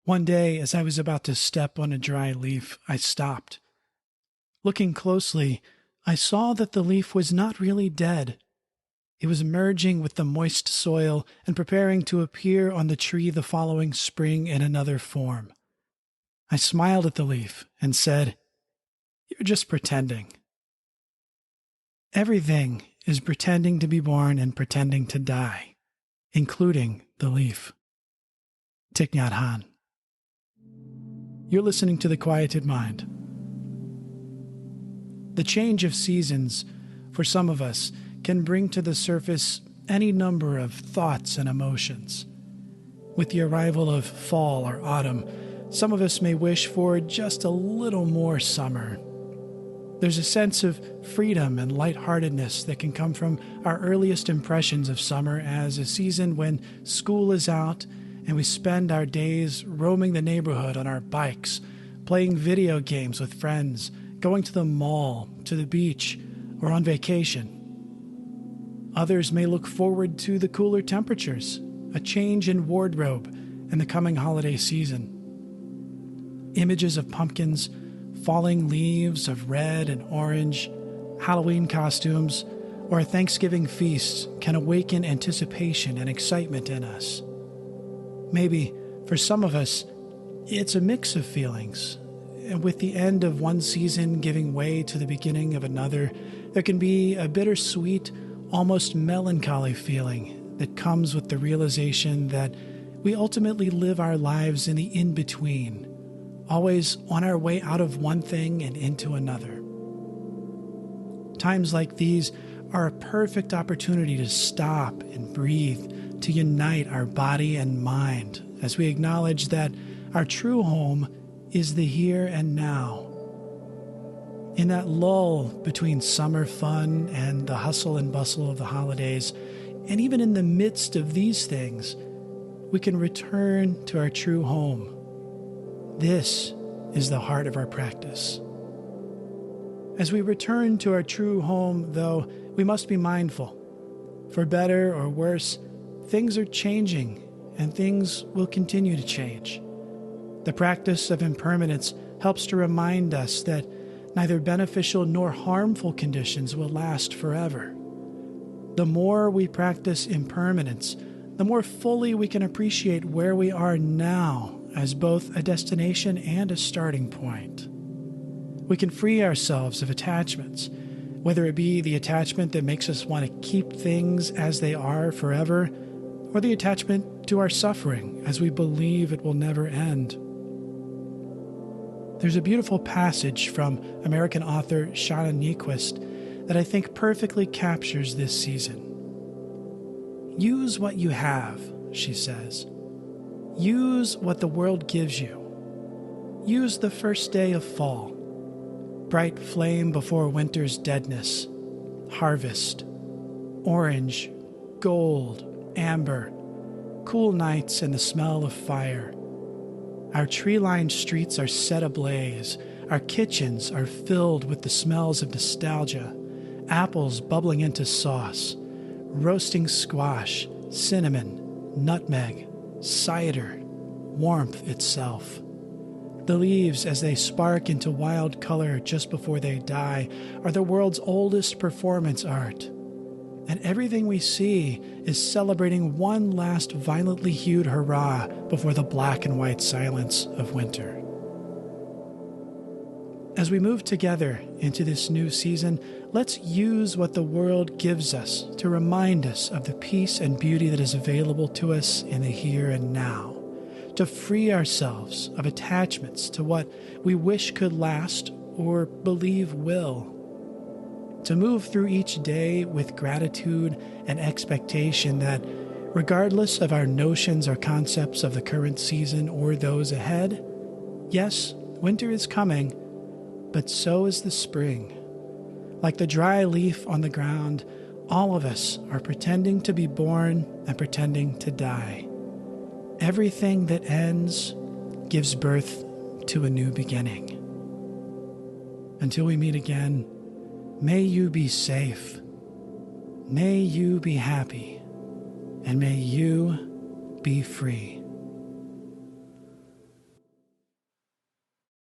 One day, as I was about to step on a dry leaf, I stopped. Looking closely, I saw that the leaf was not really dead. It was merging with the moist soil and preparing to appear on the tree the following spring in another form. I smiled at the leaf and said, "You're just pretending." Everything is pretending to be born and pretending to die, including the leaf. Thich Nhat Hanh. You're listening to The Quieted Mind. The change of seasons, for some of us, can bring to the surface any number of thoughts and emotions. With the arrival of fall or autumn, some of us may wish for just a little more summer. There's a sense of freedom and lightheartedness that can come from our earliest impressions of summer as a season when school is out and we spend our days roaming the neighborhood on our bikes, playing video games with friends, going to the mall, to the beach, or on vacation. Others may look forward to the cooler temperatures, a change in wardrobe, and the coming holiday season. Images of pumpkins, falling leaves of red and orange, Halloween costumes, or a Thanksgiving feast can awaken anticipation and excitement in us. Maybe, for some of us, it's a mix of feelings. And with the end of one season giving way to the beginning of another, there can be a bittersweet, almost melancholy feeling that comes with the realization that we ultimately live our lives in the in-between, always on our way out of one thing and into another. Times like these are a perfect opportunity to stop and breathe, to unite our body and mind as we acknowledge that our true home is the here and now. In that lull between summer fun and the hustle and bustle of the holidays, and even in the midst of these things, we can return to our true home. This is the heart of our practice. As we return to our true home, though, we must be mindful. For better or worse, things are changing, and things will continue to change. The practice of impermanence helps to remind us that neither beneficial nor harmful conditions will last forever. The more we practice impermanence, the more fully we can appreciate where we are now as both a destination and a starting point. We can free ourselves of attachments, whether it be the attachment that makes us want to keep things as they are forever, or the attachment to our suffering as we believe it will never end. There's a beautiful passage from American author Shauna Niequist that I think perfectly captures this season. Use what you have, she says. Use what the world gives you. Use the first day of fall. Bright flame before winter's deadness. Harvest. Orange, gold, amber, cool nights and the smell of fire. Our tree-lined streets are set ablaze. Our kitchens are filled with the smells of nostalgia, apples bubbling into sauce, roasting squash, cinnamon, nutmeg, cider, warmth itself. The leaves, as they spark into wild color just before they die, are the world's oldest performance art. And everything we see is celebrating one last violently hued hurrah before the black and white silence of winter. As we move together into this new season, let's use what the world gives us to remind us of the peace and beauty that is available to us in the here and now, to free ourselves of attachments to what we wish could last or believe will. To move through each day with gratitude and expectation that, regardless of our notions or concepts of the current season or those ahead, yes, winter is coming, but so is the spring. Like the dry leaf on the ground, all of us are pretending to be born and pretending to die. Everything that ends gives birth to a new beginning. Until we meet again, may you be safe, may you be happy, and may you be free.